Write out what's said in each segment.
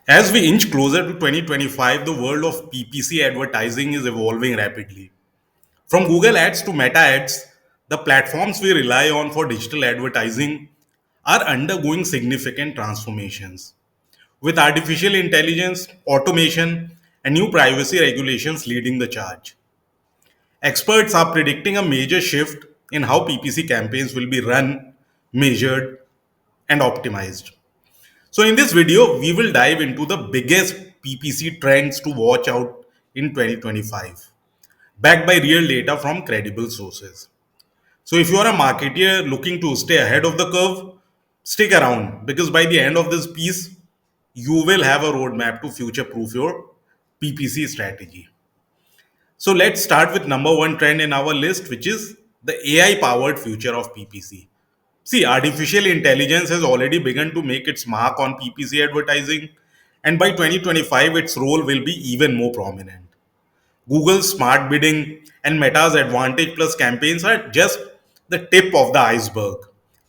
As we inch closer to 2025, the world of PPC advertising is evolving rapidly. From Google Ads to Meta Ads, the platforms we rely on for digital advertising are undergoing significant transformations. With artificial intelligence, automation, and new privacy regulations leading the charge. Experts are predicting a major shift in how PPC campaigns will be run, measured, and optimized. So, in this video, we will dive into the biggest PPC trends to watch out in 2025, backed by real data from credible sources. So, if you are a marketer looking to stay ahead of the curve, stick around because by the end of this piece, you will have a roadmap to future proof your PPC strategy. So, let's start with number one trend in our list, which is the AI powered future of PPC. See, artificial intelligence has already begun to make its mark on PPC advertising, and by 2025, its role will be even more prominent. Google's smart bidding and Meta's Advantage Plus campaigns are just the tip of the iceberg.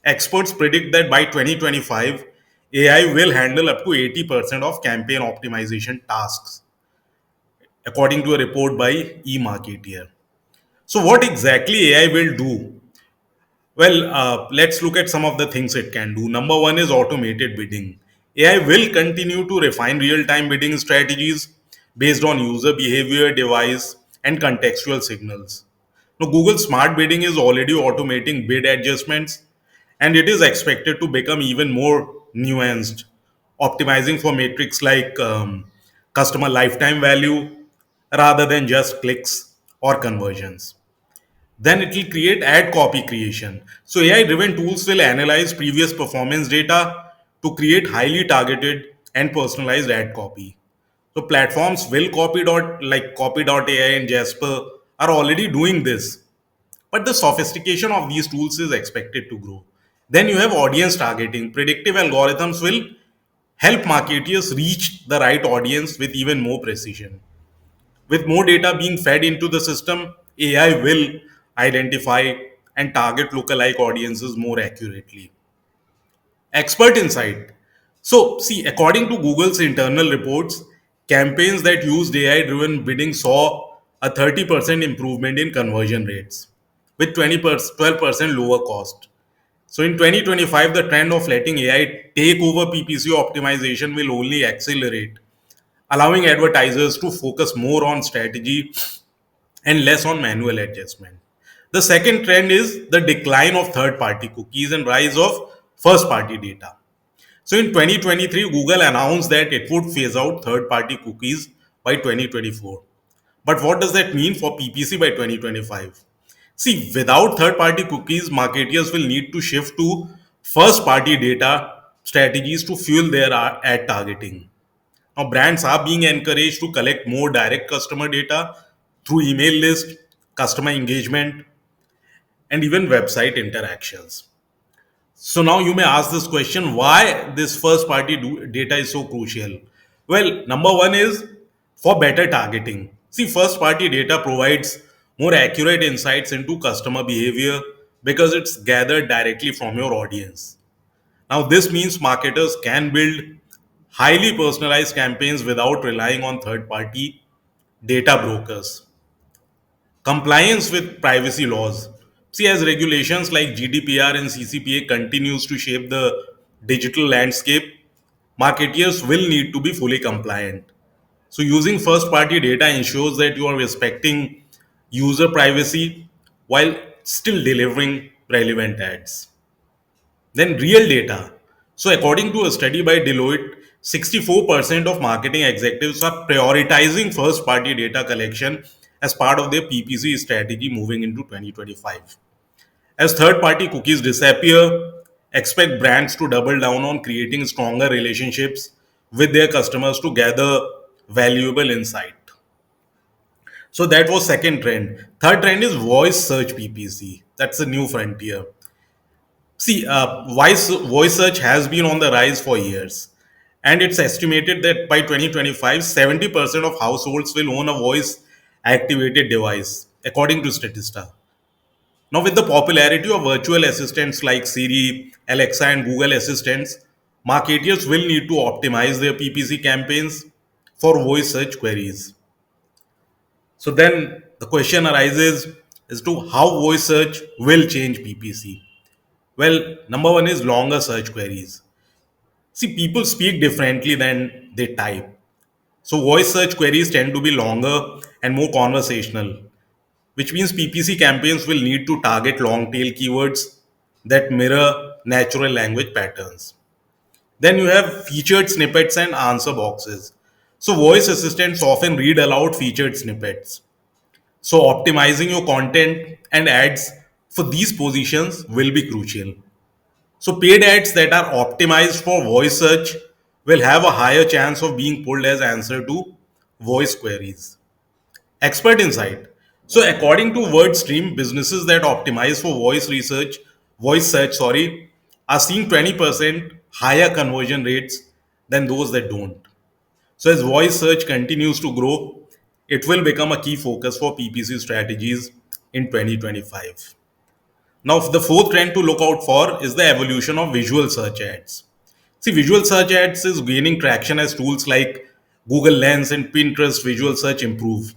Experts predict that by 2025, AI will handle up to 80% of campaign optimization tasks, according to a report by eMarketer. So, what exactly AI will do? Well, let's look at some of the things it can do. Number one is automated bidding. AI will continue to refine real time bidding strategies based on user behavior, device, and contextual signals. Now, Google Smart Bidding is already automating bid adjustments, and it is expected to become even more nuanced, optimizing for metrics like customer lifetime value rather than just clicks or conversions. Then it will create ad copy creation. So AI driven tools will analyze previous performance data to create highly targeted and personalized ad copy. So platforms will copy.ai and Jasper are already doing this, but the sophistication of these tools is expected to grow. Then you have audience targeting. Predictive algorithms will help marketers reach the right audience with even more precision. With more data being fed into the system, AI will identify and target lookalike audiences more accurately. Expert insight. So, see, according to Google's internal reports, campaigns that used AI driven bidding saw a 30% improvement in conversion rates with 12% lower cost. So, in 2025, the trend of letting AI take over PPC optimization will only accelerate, allowing advertisers to focus more on strategy and less on manual adjustment. The second trend is the decline of third party cookies and rise of first party data. So in 2023, Google announced that it would phase out third party cookies by 2024. But what does that mean for PPC by 2025? See, without third party cookies, marketers will need to shift to first party data strategies to fuel their ad targeting. Now, brands are being encouraged to collect more direct customer data through email list, customer engagement, and even website interactions. So now you may ask this question, why this first party data is so crucial? Well, number one is for better targeting. See, first party data provides more accurate insights into customer behavior because it's gathered directly from your audience. Now, this means marketers can build highly personalized campaigns without relying on third party data brokers. Compliance with privacy laws. See, as regulations like GDPR and CCPA continues to shape the digital landscape, marketers will need to be fully compliant. So, using first party data ensures that you are respecting user privacy while still delivering relevant ads. Then real data. So according to a study by Deloitte, 64% of marketing executives are prioritizing first party data collection as part of their PPC strategy moving into 2025. As third party cookies disappear, expect brands to double down on creating stronger relationships with their customers to gather valuable insight. So that was second trend. Third trend is voice search PPC. That's a new frontier. See, voice search has been on the rise for years, and it's estimated that by 2025, 70% of households will own a voice activated device, according to Statista. Now, with the popularity of virtual assistants like Siri, Alexa, and Google Assistants, marketers will need to optimize their PPC campaigns for voice search queries. So then the question arises as to how voice search will change PPC. Well, number one is longer search queries. See, people speak differently than they type. So voice search queries tend to be longer and more conversational, which means PPC campaigns will need to target long tail keywords that mirror natural language patterns. Then you have featured snippets and answer boxes. So voice assistants often read aloud featured snippets. So optimizing your content and ads for these positions will be crucial. So paid ads that are optimized for voice search will have a higher chance of being pulled as answer to voice queries. Expert insight. So according to WordStream, businesses that optimize for voice search, are seeing 20% higher conversion rates than those that don't. So as voice search continues to grow, it will become a key focus for PPC strategies in 2025. Now, the fourth trend to look out for is the evolution of visual search ads. See, visual search ads is gaining traction as tools like Google Lens and Pinterest visual search improve.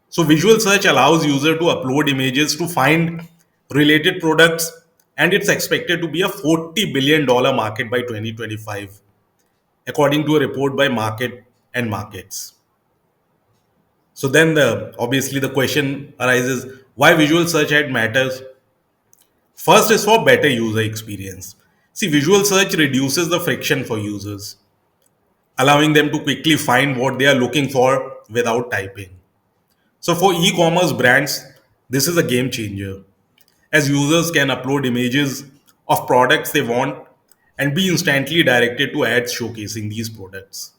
So, visual search allows user to upload images to find related products, and it's expected to be a $40 billion market by 2025, according to a report by Market and Markets. So then the obviously the question arises why visual search ad matters. First is for better user experience. See, visual search reduces the friction for users, allowing them to quickly find what they are looking for without typing. So for e-commerce brands, this is a game changer as users can upload images of products they want and be instantly directed to ads showcasing these products.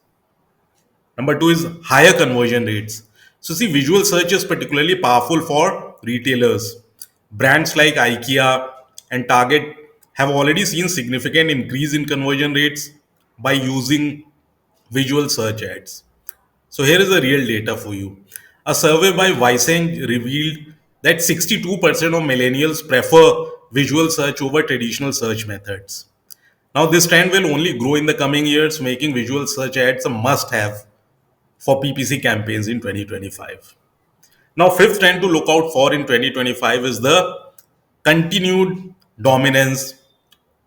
Number two is higher conversion rates. So, see, visual search is particularly powerful for retailers. Brands like IKEA and Target have already seen significant increase in conversion rates by using visual search ads. So, here is the real data for you. A survey by Weisseng revealed that 62% of millennials prefer visual search over traditional search methods. Now, this trend will only grow in the coming years, making visual search ads a must have for PPC campaigns in 2025. Now, fifth trend to look out for in 2025 is the continued dominance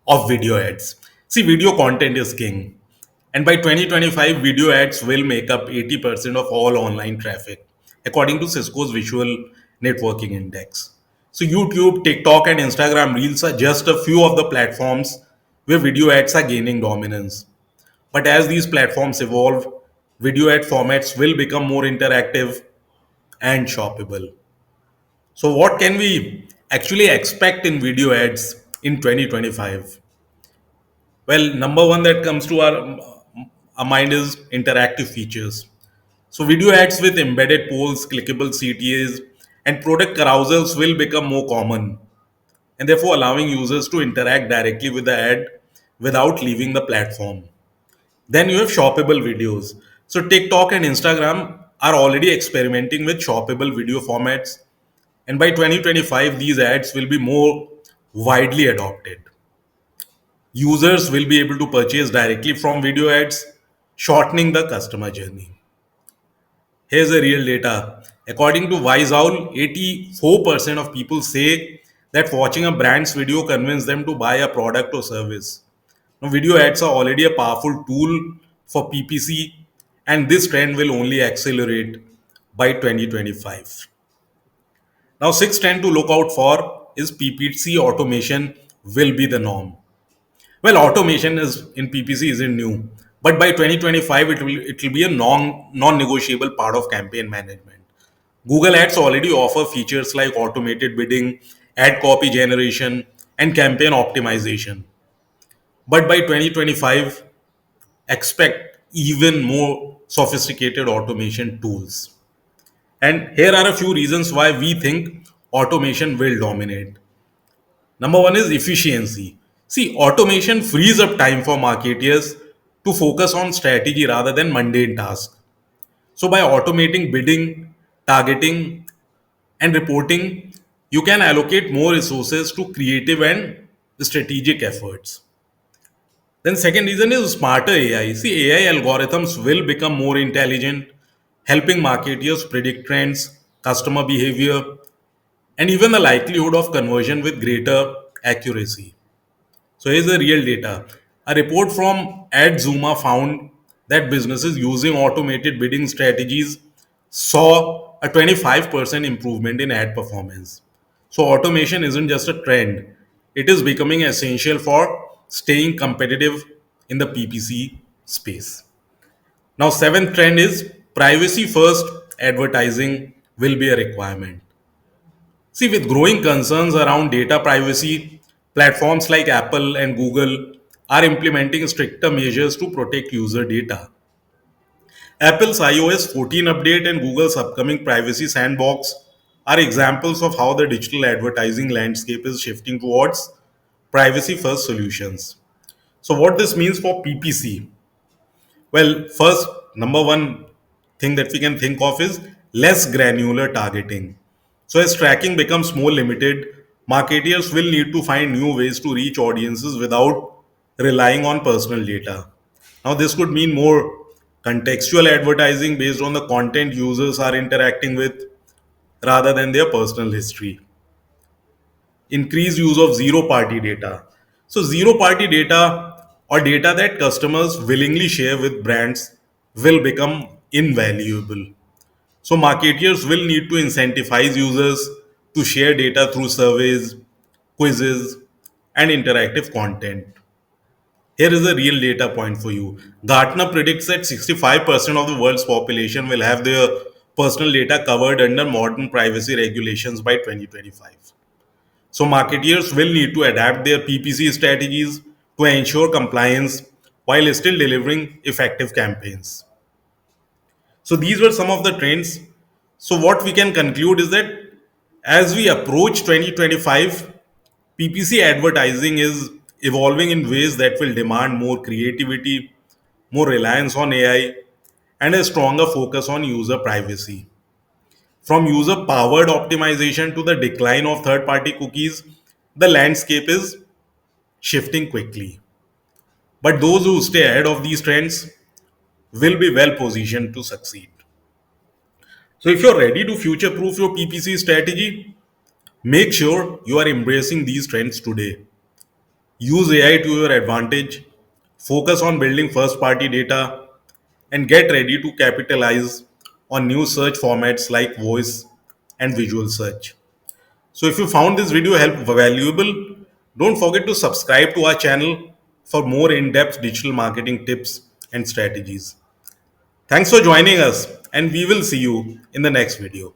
of video ads. See, video content is king. And by 2025, video ads will make up 80% of all online traffic, according to Cisco's Visual Networking Index. So, YouTube, TikTok, and Instagram Reels are just a few of the platforms where video ads are gaining dominance. But as these platforms evolve, video ad formats will become more interactive and shoppable. So, what can we actually expect in video ads in 2025? Well, number one that comes to our mind is interactive features. So, video ads with embedded polls, clickable CTAs, and product carousels will become more common, and therefore allowing users to interact directly with the ad without leaving the platform. Then you have shoppable videos. So TikTok and Instagram are already experimenting with shoppable video formats. And by 2025, these ads will be more widely adopted. Users will be able to purchase directly from video ads, shortening the customer journey. Here's the real data. According to Wiseowl, 84% of people say that watching a brand's video convinces them to buy a product or service. Now, video ads are already a powerful tool for PPC, and this trend will only accelerate by 2025. Now, sixth trend to look out for is PPC automation will be the norm. Well, automation is in PPC isn't new, but by 2025 it will be a non-negotiable part of campaign management. Google Ads already offer features like automated bidding, ad copy generation, and campaign optimization. But by 2025, expect even more sophisticated automation tools. And here are a few reasons why we think automation will dominate. Number one is efficiency. See, automation frees up time for marketers to focus on strategy rather than mundane tasks. So, by automating bidding, targeting, and reporting, you can allocate more resources to creative and strategic efforts. Then second reason is smarter AI. See, AI algorithms will become more intelligent, helping marketers predict trends, customer behavior, and even the likelihood of conversion with greater accuracy. So here's the real data. A report from AdZuma found that businesses using automated bidding strategies saw a 25% improvement in ad performance. So automation isn't just a trend, it is becoming essential for staying competitive in the PPC space. Now, seventh trend is privacy first advertising will be a requirement. See, with growing concerns around data privacy, platforms like Apple and Google are implementing stricter measures to protect user data. Apple's iOS 14 update and Google's upcoming privacy sandbox are examples of how the digital advertising landscape is shifting towards privacy first solutions. So, what this means for PPC? Well, first, number one thing that we can think of is less granular targeting. So, as tracking becomes more limited, marketers will need to find new ways to reach audiences without relying on personal data. Now, this could mean more contextual advertising based on the content users are interacting with rather than their personal history. Increased use of zero party data. So, zero party data or data that customers willingly share with brands will become invaluable. So, marketers will need to incentivize users to share data through surveys, quizzes, and interactive content. Here is a real data point for you. Gartner predicts that 65% of the world's population will have their personal data covered under modern privacy regulations by 2025. So marketeers will need to adapt their PPC strategies to ensure compliance while still delivering effective campaigns. So these were some of the trends. So what we can conclude is that as we approach 2025, PPC advertising is evolving in ways that will demand more creativity, more reliance on AI, and a stronger focus on user privacy. From user powered optimization to the decline of third party cookies, the landscape is shifting quickly. But those who stay ahead of these trends will be well positioned to succeed. So, if you're ready to future proof your PPC strategy, make sure you are embracing these trends today. Use AI to your advantage, focus on building first party data, and get ready to capitalize on new search formats like voice and visual search. So, if you found this video valuable, don't forget to subscribe to our channel for more in depth digital marketing tips and strategies. Thanks for joining us, and we will see you in the next video.